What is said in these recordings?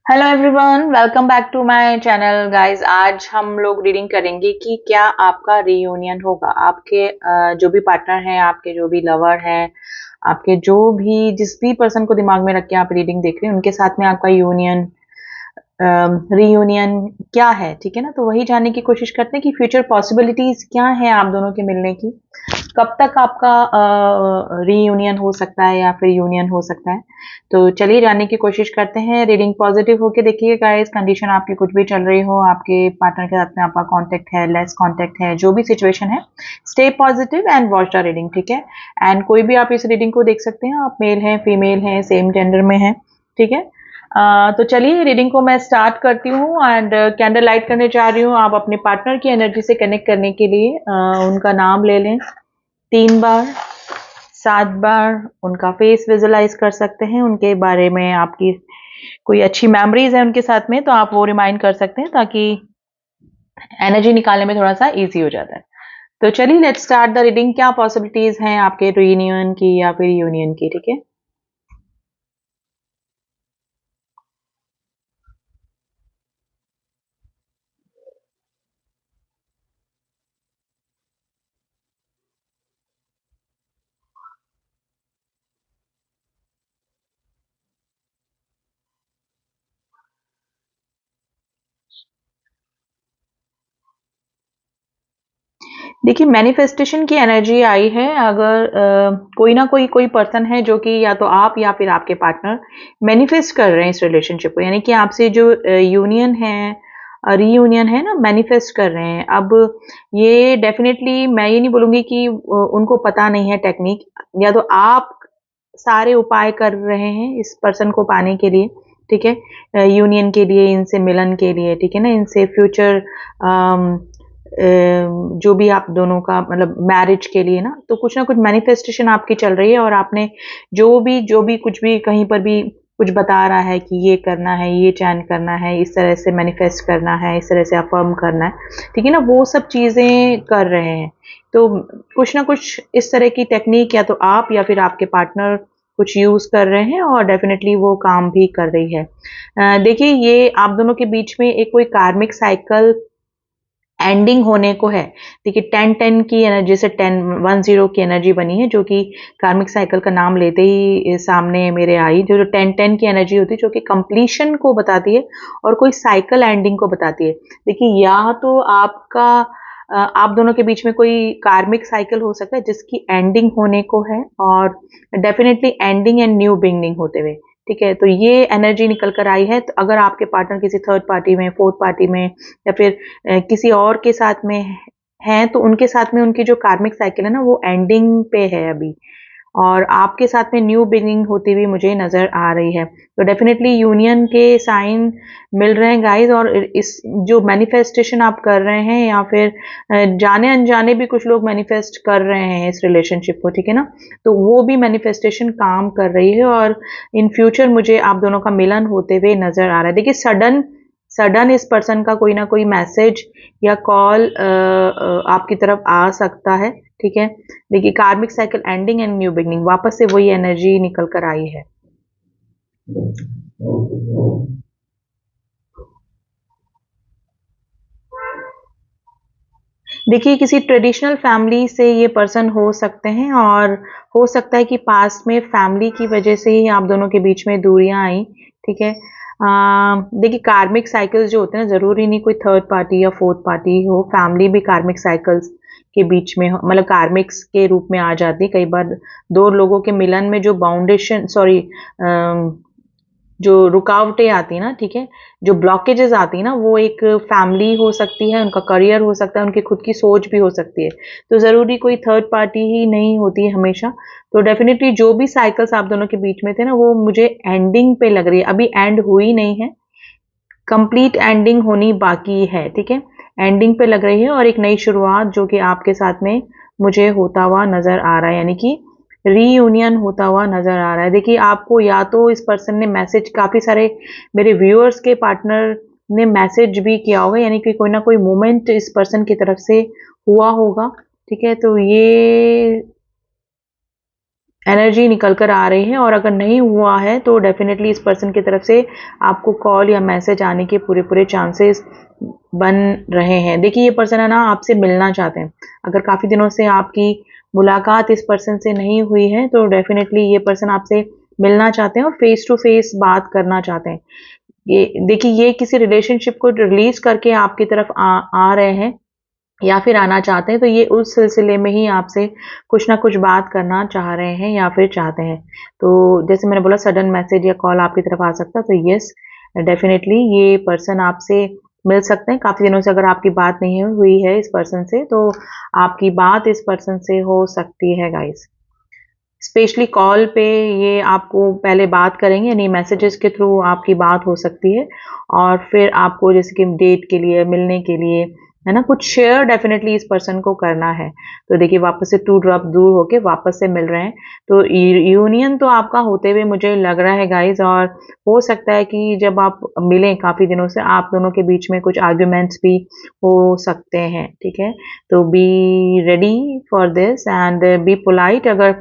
Hello everyone, welcome back to my channel guys. आज हम लोग रीडिंग करेंगे कि क्या आपका रीयूनियन होगा। आपके जो भी पार्टनर हैं, आपके जो भी लवर हैं, आपके जो भी जिस भी पर्सन को दिमाग में रख के आप रीडिंग देख रहे हैं, उनके साथ में आपका यूनियन रीयूनियन क्या है। ठीक है ना। तो वही जानने की कोशिश करते हैं कि फ्यूचर पॉसिबिलिटीज क्या है आप दोनों के मिलने की। कब तक आपका रीयूनियन हो सकता है या फिर यूनियन हो सकता है। तो चलिए जानने की कोशिश करते हैं। रीडिंग पॉजिटिव होके देखिए गाइस। कंडीशन आपकी कुछ भी चल रही हो, आपके पार्टनर के साथ में आपका कांटेक्ट है, लेस कांटेक्ट है, जो भी सिचुएशन है, stay positive and watch the reading. ठीक है। एंड कोई भी आप इस रीडिंग को देख सकते हैं, आप मेल हैं, फीमेल हैं, सेम जेंडर में हैं। ठीक है। तो चलिए रीडिंग को मैं स्टार्ट करती हूँ एंड कैंडल लाइट करने जा रही हूँ। आप अपने पार्टनर की एनर्जी से कनेक्ट करने के लिए उनका नाम ले लें 3 बार, 7 बार। उनका फेस विजुलाइज कर सकते हैं। उनके बारे में आपकी कोई अच्छी मेमोरीज है उनके साथ में, तो आप वो रिमाइंड कर सकते हैं ताकि एनर्जी निकालने में थोड़ा सा इजी हो जाता है। तो चलिए लेट्स स्टार्ट द रीडिंग। क्या पॉसिबिलिटीज हैं आपके रियूनियन की या फिर यूनियन की। ठीक है। देखिए मैनिफेस्टेशन की एनर्जी आई है। अगर कोई ना कोई पर्सन है जो कि या तो आप या फिर आपके पार्टनर मैनिफेस्ट कर रहे हैं इस रिलेशनशिप को, यानी कि आपसे जो यूनियन है, रीयूनियन है ना, मैनिफेस्ट कर रहे हैं। अब ये डेफिनेटली मैं ये नहीं बोलूंगी कि उनको पता नहीं है टेक्निक, या तो आप सारे उपाय कर रहे हैं इस पर्सन को पाने के लिए। ठीक है। यूनियन के लिए, इनसे मिलन के लिए। ठीक है ना। इनसे फ्यूचर जो भी आप दोनों का मतलब मैरिज के लिए ना, तो कुछ ना कुछ मैनिफेस्टेशन आपकी चल रही है। और आपने जो भी कुछ भी कहीं पर भी कुछ बता रहा है कि ये करना है, ये चैन करना है, इस तरह से मैनिफेस्ट करना है, इस तरह से अफर्म करना है। ठीक है ना। वो सब चीजें कर रहे हैं। तो कुछ ना कुछ इस तरह की टेक्निक या तो आप या फिर आपके पार्टनर कुछ यूज कर रहे हैं, और डेफिनेटली वो काम भी कर रही है। देखिए ये आप दोनों के बीच में एक कोई कार्मिक साइकिल एंडिंग होने को है। देखिए 10-10 की एनर्जी से 10-10 की एनर्जी बनी है, जो कि कार्मिक साइकिल का नाम लेते ही सामने मेरे आई। जो 10-10 की एनर्जी होती है, जो कि कंप्लीशन को बताती है और कोई साइकिल एंडिंग को बताती है। देखिए या तो आपका आप दोनों के बीच में कोई कार्मिक साइकिल हो सकता है जिसकी एंडिंग होने को है, और definitely ending and new beginning होते हुए। ठीक है। तो ये एनर्जी निकल कर आई है। तो अगर आपके पार्टनर किसी थर्ड पार्टी में, फोर्थ पार्टी में, या फिर किसी और के साथ में हैं, तो उनके साथ में उनकी जो कार्मिक साइकिल है ना, वो एंडिंग पे है अभी, और आपके साथ में न्यू बिगिनिंग होती हुई मुझे नजर आ रही है। तो डेफिनेटली यूनियन के साइन मिल रहे हैं गाइस। और इस जो मैनिफेस्टेशन आप कर रहे हैं, या फिर जाने अनजाने भी कुछ लोग मैनिफेस्ट कर रहे हैं इस रिलेशनशिप को। ठीक है ना। तो वो भी मैनिफेस्टेशन काम कर रही है, और इन फ्यूचर मुझे आप दोनों का मिलन होते हुए नजर आ रहा है। देखिए सडन सडन इस पर्सन का कोई ना कोई मैसेज या कॉल आपकी तरफ आ सकता है। ठीक है। देखिए कार्मिक cycle ending and new beginning, वापस से वही एनर्जी निकल कर आई है। देखिए किसी ट्रेडिशनल फैमिली से ये पर्सन हो सकते हैं, और हो सकता है कि पास्ट में फैमिली की वजह से ही आप दोनों के बीच में दूरियां आई। ठीक है। देखिए कार्मिक साइकिल्स जो होते हैं, जरूरी नहीं कोई थर्ड पार्टी या फोर्थ पार्टी हो, फैमिली भी कार्मिक साइकिल्स के बीच में मतलब कार्मिक्स के रूप में आ जाती है कई बार। दो लोगों के मिलन में जो बाउंडेशन सॉरी जो रुकावटें आती है ना, ठीक है, जो ब्लॉकेजेस आती है ना, वो एक फैमिली हो सकती है, उनका करियर हो सकता है, उनकी खुद की सोच भी हो सकती है। तो जरूरी कोई थर्ड पार्टी ही नहीं होती है हमेशा। तो डेफिनेटली जो भी साइकिल्स आप दोनों के बीच में थे ना, वो मुझे एंडिंग पे लग रही है। अभी एंड हुई नहीं है, कंप्लीट एंडिंग होनी बाकी है। ठीक है। एंडिंग पे लग रही है, और एक नई शुरुआत जो कि आपके साथ में मुझे होता हुआ नजर आ रहा है, यानी कि रीयूनियन होता हुआ नजर आ रहा है। देखिए आपको या तो इस पर्सन ने मैसेज, काफी सारे मेरे व्यूअर्स के पार्टनर ने मैसेज भी किया होगा, यानी कि कोई ना कोई मोमेंट इस पर्सन की तरफ से हुआ होगा। ठीक है। तो ये एनर्जी निकल कर आ रही है। और अगर नहीं हुआ है तो डेफिनेटली इस पर्सन की तरफ से आपको कॉल या मैसेज आने के पूरे पूरे चांसेस बन रहे हैं। देखिए ये पर्सन है ना आपसे मिलना चाहते हैं। अगर काफ़ी दिनों से आपकी मुलाकात इस पर्सन से नहीं हुई है तो डेफिनेटली ये पर्सन आपसे मिलना चाहते हैं और फेस टू फेस बात करना चाहते हैं। ये देखिए ये किसी रिलेशनशिप को रिलीज करके आपकी तरफ आ रहे हैं या फिर आना चाहते हैं, तो ये उस सिलसिले में ही आपसे कुछ ना कुछ बात करना चाह रहे हैं या फिर चाहते हैं। तो जैसे मैंने बोला सडन मैसेज या कॉल आपकी तरफ आ सकता है, तो यस डेफिनेटली ये पर्सन आपसे मिल सकते हैं। काफ़ी दिनों से अगर आपकी बात नहीं हुई है इस पर्सन से तो आपकी बात इस पर्सन से हो सकती है गाइस। स्पेशली कॉल पे ये आपको पहले बात करेंगे यानी मैसेजेस के थ्रू आपकी बात हो सकती है और फिर आपको जैसे कि डेट के लिए मिलने के लिए है ना कुछ शेयर डेफिनेटली इस पर्सन को करना है। तो देखिए वापस से टू ड्रॉप दूर होके वापस से मिल रहे हैं, तो यूनियन तो आपका होते हुए मुझे लग रहा है गाइज। और हो सकता है कि जब आप मिलें काफ़ी दिनों से आप दोनों के बीच में कुछ आर्ग्यूमेंट्स भी हो सकते हैं, ठीक है। तो be ready for this and be polite. अगर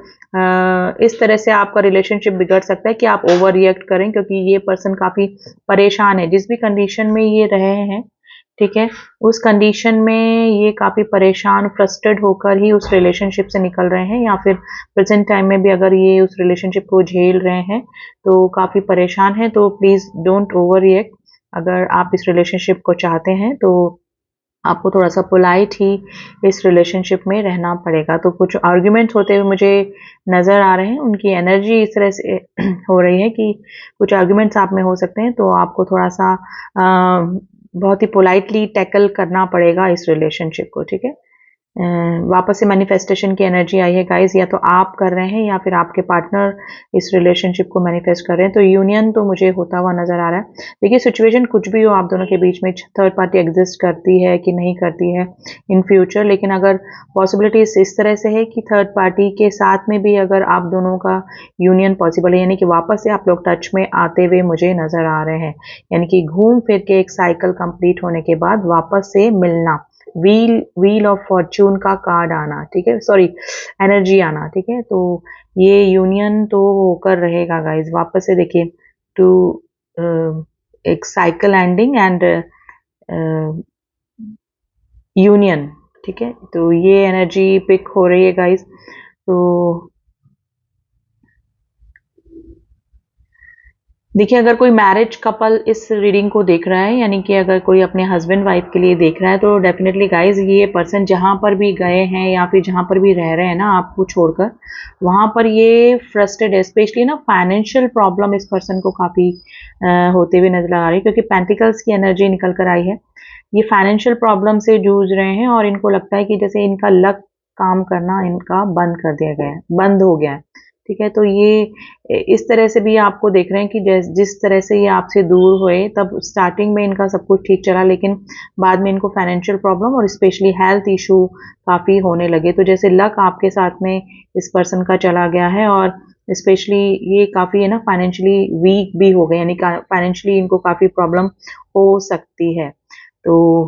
इस तरह से आपका रिलेशनशिप बिगड़ सकता है कि आप ओवर रिएक्ट करें, क्योंकि ये पर्सन काफ़ी परेशान है जिस भी कंडीशन में ये रहे हैं, ठीक है। उस कंडीशन में ये काफ़ी परेशान फ्रस्ट्रेट होकर ही उस रिलेशनशिप से निकल रहे हैं, या फिर प्रेजेंट टाइम में भी अगर ये उस रिलेशनशिप को झेल रहे हैं तो काफ़ी परेशान है। तो प्लीज़ डोंट ओवर रिएक्ट। अगर आप इस रिलेशनशिप को चाहते हैं तो आपको थोड़ा-सा पोलाइट ही इस रिलेशनशिप में रहना पड़ेगा। तो कुछ आर्ग्यूमेंट्स होते हुए मुझे नज़र आ रहे हैं, उनकी एनर्जी इस तरह से हो रही है कि कुछ आर्ग्यूमेंट्स आप में हो सकते हैं, तो आपको थोड़ा-सा बहुत ही पोलाइटली टैकल करना पड़ेगा इस रिलेशनशिप को, ठीक है। वापस से मैनिफेस्टेशन की एनर्जी आई है गाइस, या तो आप कर रहे हैं या फिर आपके पार्टनर इस रिलेशनशिप को मैनिफेस्ट कर रहे हैं। तो यूनियन तो मुझे होता हुआ नजर आ रहा है। देखिए सिचुएशन कुछ भी हो आप दोनों के बीच में, थर्ड पार्टी एग्जिस्ट करती है कि नहीं करती है इन फ्यूचर, लेकिन अगर पॉसिबिलिटीज इस तरह से है कि थर्ड पार्टी के साथ में भी अगर आप दोनों का यूनियन पॉसिबल है, यानी कि वापस से आप लोग टच में आते हुए मुझे नजर आ रहे हैं, यानी कि घूम फिर के एक साइकिल कंप्लीट होने के बाद वापस से मिलना, व्हील ऑफ फॉर्च्यून का कार्ड आना, ठीक है, सॉरी एनर्जी आना, ठीक है। तो ये यूनियन तो होकर रहेगा गाइज। वापस से देखिए टू एक साइकिल एंडिंग एंड यूनियन, ठीक है। तो ये एनर्जी पिक हो रही है गाइज। तो देखिए अगर कोई मैरिज कपल इस रीडिंग को देख रहा है, यानी कि अगर कोई अपने हस्बैंड वाइफ के लिए देख रहा है, तो डेफिनेटली गाइज ये पर्सन जहाँ पर भी गए हैं या फिर जहाँ पर भी रह रहे हैं ना आपको छोड़कर, वहाँ पर ये फ्रस्ट्रेट है। स्पेशली ना फाइनेंशियल प्रॉब्लम इस पर्सन को काफ़ी होते हुए नजर आ रही है, क्योंकि पेंटिकल्स की एनर्जी निकल कर आई है। ये फाइनेंशियल प्रॉब्लम से जूझ रहे हैं और इनको लगता है कि जैसे इनका लक काम करना इनका बंद कर दिया गया है, बंद हो गया है, ठीक है। तो ये इस तरह से भी आपको देख रहे हैं कि जिस तरह से ये आपसे दूर हुए, तब स्टार्टिंग में इनका सब कुछ ठीक चला, लेकिन बाद में इनको फाइनेंशियल प्रॉब्लम और स्पेशली हेल्थ इशू काफ़ी होने लगे। तो जैसे लक आपके साथ में इस पर्सन का चला गया है और स्पेशली ये काफ़ी है ना फाइनेंशियली वीक भी हो गए, यानी फाइनेंशियली इनको काफ़ी प्रॉब्लम हो सकती है। तो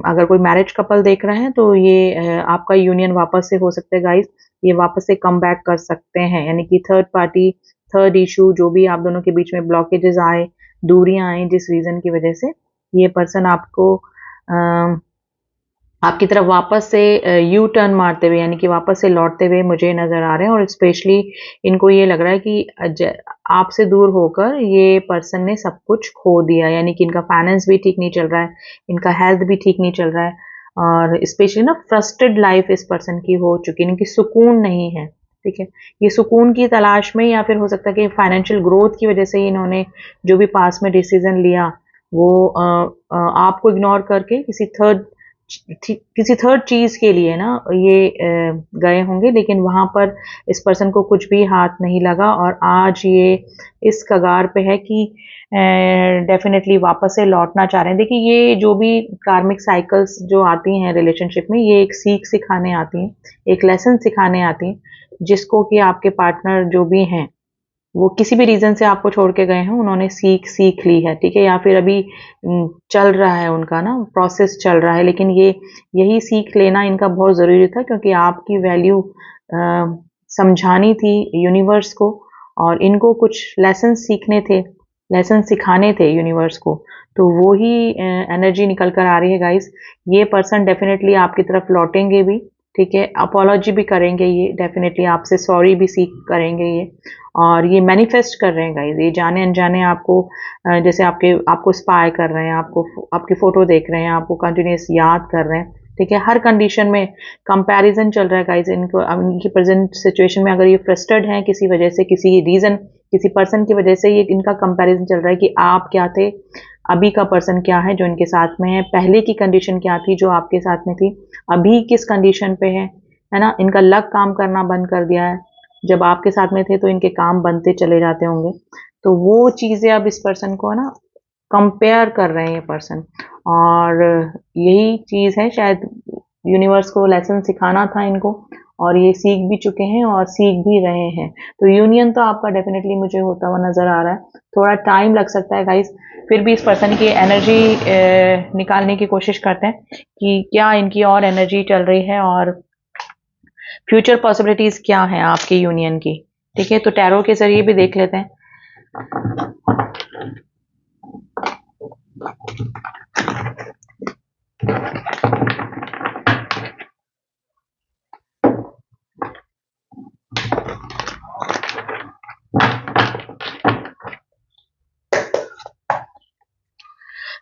अगर कोई मैरिज कपल देख रहे हैं तो ये आपका यूनियन वापस से हो सकता है गाइस, ये वापस से कम बैक कर सकते हैं, यानी कि थर्ड पार्टी, थर्ड इशू जो भी आप दोनों के बीच में ब्लॉकेजेस आए, दूरियां आए जिस रीजन की वजह से, ये पर्सन आपको आपकी तरफ वापस से यू टर्न मारते हुए, यानी कि वापस से लौटते हुए मुझे नज़र आ रहे हैं। और स्पेशली इनको ये लग रहा है कि आपसे दूर होकर ये पर्सन ने सब कुछ खो दिया, यानी कि इनका फाइनेंस भी ठीक नहीं चल रहा है, इनका हेल्थ भी ठीक नहीं चल रहा है, और स्पेशली ना फ्रस्ट्रेटेड लाइफ इस पर्सन की हो चुकी है, इनकी सुकून नहीं है, ठीक है। ये सुकून की तलाश में, या फिर हो सकता है कि फाइनेंशियल ग्रोथ की वजह से इन्होंने जो भी पास में डिसीजन लिया वो आपको इग्नोर करके किसी थर्ड चीज के लिए ना ये गए होंगे, लेकिन वहां पर इस पर्सन को कुछ भी हाथ नहीं लगा और आज ये इस कगार पे है कि डेफिनेटली वापस से लौटना चाह रहे हैं। देखिए ये जो भी कार्मिक साइकिल्स जो आती हैं रिलेशनशिप में, ये एक सीख सिखाने आती हैं, एक लेसन सिखाने आती हैं, जिसको कि आपके पार्टनर जो भी हैं वो किसी भी रीजन से आपको छोड़ के गए हैं, उन्होंने सीख ली है, ठीक है, या फिर अभी चल रहा है उनका ना प्रोसेस चल रहा है, लेकिन ये यही सीख लेना इनका बहुत ज़रूरी था, क्योंकि आपकी वैल्यू समझानी थी यूनिवर्स को, और इनको कुछ लेसन सीखने थे, लेसन सिखाने थे यूनिवर्स को। तो वो ही एनर्जी निकल कर आ रही है गाइस। ये पर्सन डेफिनेटली आपकी तरफ लौटेंगे भी, ठीक है, अपोलॉजी भी करेंगे, ये डेफिनेटली आपसे सॉरी भी सीख करेंगे ये, और ये मैनिफेस्ट कर रहे हैं गाइस, ये जाने अनजाने आपको जैसे आपको स्पाई कर रहे हैं, आपको आपकी फोटो देख रहे हैं, आपको कंटिन्यूस याद कर रहे हैं, ठीक है। हर कंडीशन में कंपैरिजन चल रहा है गाइस। इनको इनकी प्रेजेंट सिचुएशन में अगर ये फ्रस्ट्रेटेड हैं किसी वजह से, किसी रीजन, किसी पर्सन की वजह से, ये इनका कंपैरिजन चल रहा है कि आप क्या थे, अभी का पर्सन क्या है जो इनके साथ में है, पहले की कंडीशन क्या थी जो आपके साथ में थी, अभी किस कंडीशन पे है ना। इनका लक काम करना बंद कर दिया है, जब आपके साथ में थे तो इनके काम बनते चले जाते होंगे। तो वो चीजें अब इस पर्सन को ना कंपेयर कर रहे हैं ये पर्सन, और यही चीज है शायद यूनिवर्स को लेसन सिखाना था इनको, और ये सीख भी चुके हैं और सीख भी रहे हैं। तो यूनियन तो आपका डेफिनेटली मुझे होता हुआ नजर आ रहा है। थोड़ा टाइम लग सकता है गाइस, फिर भी इस पर्सन की एनर्जी निकालने की कोशिश करते हैं कि क्या इनकी और एनर्जी चल रही है और फ्यूचर पॉसिबिलिटीज क्या है आपके यूनियन की, ठीक है। तो टैरो के जरिए भी देख लेते हैं।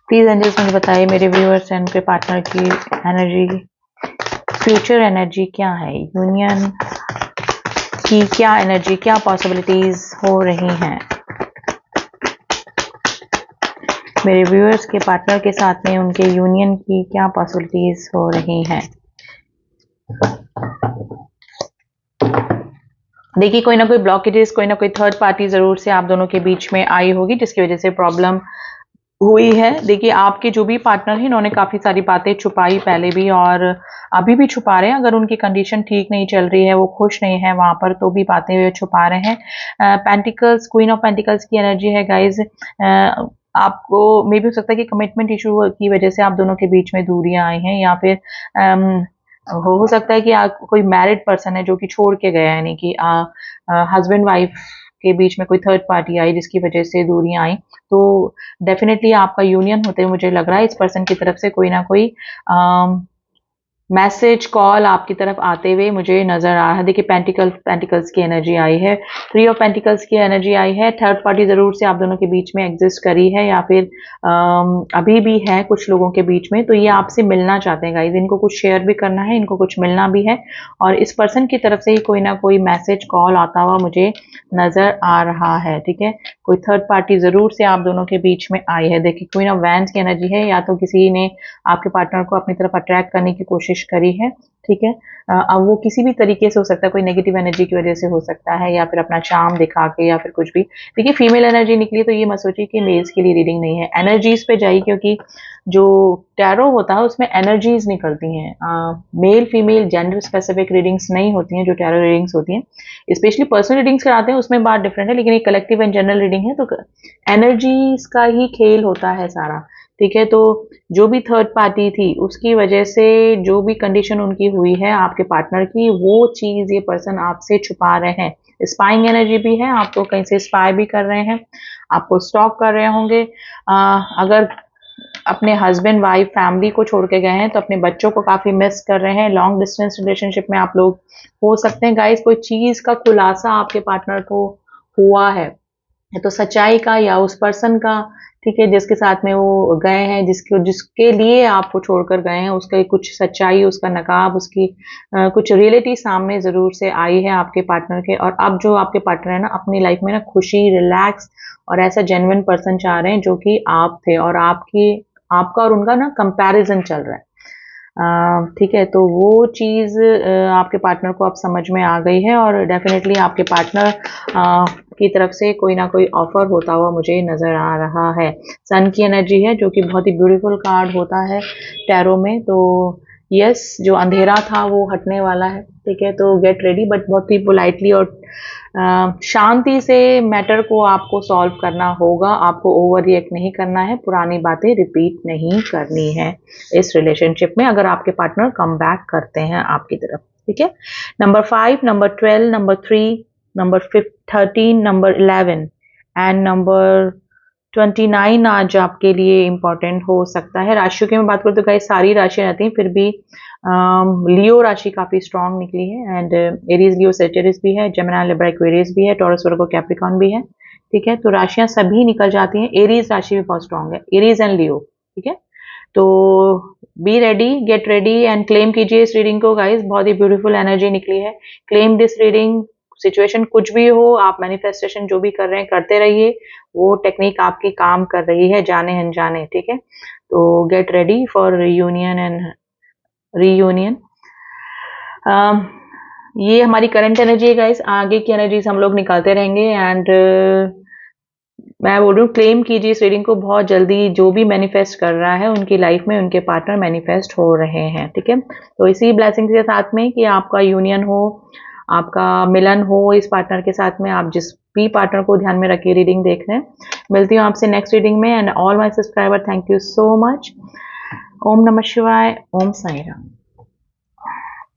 प्लीज एंजल्स मुझे बताइए मेरे व्यूअर्स एंड उनके पार्टनर की एनर्जी, फ्यूचर एनर्जी क्या है, यूनियन की क्या एनर्जी, क्या पॉसिबिलिटीज हो रही हैं मेरे व्यूअर्स के पार्टनर के साथ में, उनके यूनियन की क्या पॉसिबिलिटीज हो रही हैं। देखिए कोई ना कोई ब्लॉकेजेस, कोई ना कोई थर्ड पार्टी जरूर से आप दोनों के बीच में आई होगी जिसकी वजह से प्रॉब्लम हुई है। देखिए आपके जो भी पार्टनर हैं इन्होंने काफी सारी बातें छुपाई पहले भी और अभी भी छुपा रहे हैं। अगर उनकी कंडीशन ठीक नहीं चल रही है, वो खुश नहीं है वहां पर, तो भी बातें वे छुपा रहे हैं। पेंटिकल्स, क्वीन ऑफ पेंटिकल्स की एनर्जी है गाइज। आपको मे भी हो सकता है कि कमिटमेंट इशू की वजह से आप दोनों के बीच में दूरियां आई हैं, या फिर हो सकता है कि आप कोई मैरिड पर्सन है जो कि छोड़ के गया है, यानी कि हस्बैंड वाइफ के बीच में कोई थर्ड पार्टी आई जिसकी वजह से दूरियां आई। तो डेफिनेटली आपका यूनियन होते हुए मुझे लग रहा है इस पर्सन की तरफ से कोई ना कोई मैसेज, कॉल आपकी तरफ आते हुए मुझे नजर आ रहा है। देखिए पेंटिकल्स की एनर्जी आई है, थ्री ऑफ पेंटिकल्स की एनर्जी आई है। थर्ड पार्टी जरूर से आप दोनों के बीच में एग्जिस्ट करी है, या फिर अभी भी है कुछ लोगों के बीच में। तो ये आपसे मिलना चाहते हैं गाइज, इनको कुछ शेयर भी करना है, इनको कुछ मिलना भी है, और इस पर्सन की तरफ से ही कोई ना कोई मैसेज, कॉल आता हुआ मुझे नजर आ रहा है, ठीक है। कोई थर्ड पार्टी जरूर से आप दोनों के बीच में आई है। देखिए क्वीन ऑफ वैंड्स की एनर्जी है, या तो किसी ने आपके पार्टनर को अपनी तरफ अट्रैक्ट करने की कोशिश करी है, ठीक है। अब वो किसी भी तरीके से हो सकता है, कोई नेगेटिव एनर्जी की वजह से हो सकता है, या फिर अपना चार्म दिखा के, या फिर कुछ भी। देखिए फीमेल एनर्जी निकली तो ये मत सोचिए कि मेल्स के लिए रीडिंग नहीं है, एनर्जीज पे जाइए, क्योंकि जो टैरो होता है उसमें एनर्जीज निकलती हैं। Male female gender specific readings नहीं होती हैं जो टैरो रीडिंग्स होती हैं। स्पेशली पर्सनल रीडिंग्स कराते हैं उसमें बात डिफरेंट है, लेकिन एक कलेक्टिव एंड जनरल रीडिंग है तो एनर्जीज का ही खेल होता है सारा, ठीक है। तो जो भी थर्ड पार्टी थी उसकी वजह से जो भी कंडीशन उनकी हुई है आपके पार्टनर की, वो चीज ये पर्सन आपसे छुपा रहे हैं। स्पाइंग एनर्जी भी है, आपको कहीं से स्पाई भी कर रहे हैं, आपको स्टॉक कर रहे होंगे। अगर अपने हस्बैंड वाइफ फैमिली को छोड़ के गए हैं तो अपने बच्चों को काफी मिस कर रहे हैं। लॉन्ग डिस्टेंस रिलेशनशिप में आप लोग हो सकते हैं गाइस। कोई चीज का खुलासा आपके पार्टनर को हुआ है, तो सच्चाई का या उस पर्सन का, ठीक है, जिसके साथ में वो गए हैं, जिसके लिए आपको छोड़कर गए हैं, उसका कुछ सच्चाई, उसका नकाब, उसकी कुछ रियलिटी सामने जरूर से आई है आपके पार्टनर के। और अब जो आपके पार्टनर है ना अपनी लाइफ में ना खुशी, रिलैक्स और ऐसा जेन्युइन पर्सन चाह रहे हैं जो कि आप थे, और आपका और उनका ना कंपैरिजन चल रहा है, ठीक है। तो वो चीज आपके पार्टनर को अब समझ में आ गई है, और डेफिनेटली आपके पार्टनर की तरफ से कोई ना कोई ऑफर होता हुआ मुझे नजर आ रहा है। सन की एनर्जी है जो कि बहुत ही ब्यूटीफुल कार्ड होता है टैरो में। तो यस, जो अंधेरा था वो हटने वाला है, ठीक है। तो गेट रेडी, बट बहुत ही पोलाइटली और शांति से मैटर को आपको सॉल्व करना होगा। आपको ओवर रिएक्ट नहीं करना है, पुरानी बातें रिपीट नहीं करनी है इस रिलेशनशिप में, अगर आपके पार्टनर कम बैक करते हैं आपकी तरफ, ठीक है। Number 5, number 12, number 3, number 13, number 11 and number 29 आज आपके लिए इंपॉर्टेंट हो सकता है। राशियों की मैं बात करूँ तो गाइस सारी राशियां रहती हैं, फिर भी लियो राशि काफी स्ट्रांग निकली है एंड एरीज, लियो, सेजिटेरियस भी है, जेमिनी, लिब्रा, एक्वेरियस भी है, टॉरस, वर्गो, कैप्रिकॉर्न भी है। ठीक है, तो राशियां सभी निकल जाती हैं। एरीज राशि भी बहुत स्ट्रांग है, एरीज एंड लियो। ठीक है, तो be ready, get ready and claim कीजिए इस रीडिंग को गाइस। बहुत ही ब्यूटीफुल एनर्जी निकली है। Claim this reading. सिचुएशन कुछ भी हो, आप मैनिफेस्टेशन जो भी कर रहे हैं करते रहिए, वो टेक्निक आपकी काम कर रही है, जाने अनजाने। ठीक है, तो get ready for union and reunion. ये हमारी करंट एनर्जी है गाइस, आगे की एनर्जीज हम लोग निकालते रहेंगे एंड मैं बोल रही हूँ क्लेम कीजिए इस रीडिंग को। बहुत जल्दी जो भी मैनिफेस्ट कर रहा है उनकी लाइफ में उनके पार्टनर मैनिफेस्ट हो रहे हैं। ठीक है, तो इसी ब्लेसिंग के साथ में कि आपका यूनियन हो, आपका मिलन हो इस पार्टनर के साथ में। आप जिस भी पार्टनर को ध्यान में रखिए रीडिंग देख रहे हैं। मिलती हूँ आपसे नेक्स्ट रीडिंग में and all my subscriber thank you so much. ओम नमः शिवाय, ओम साईं राम।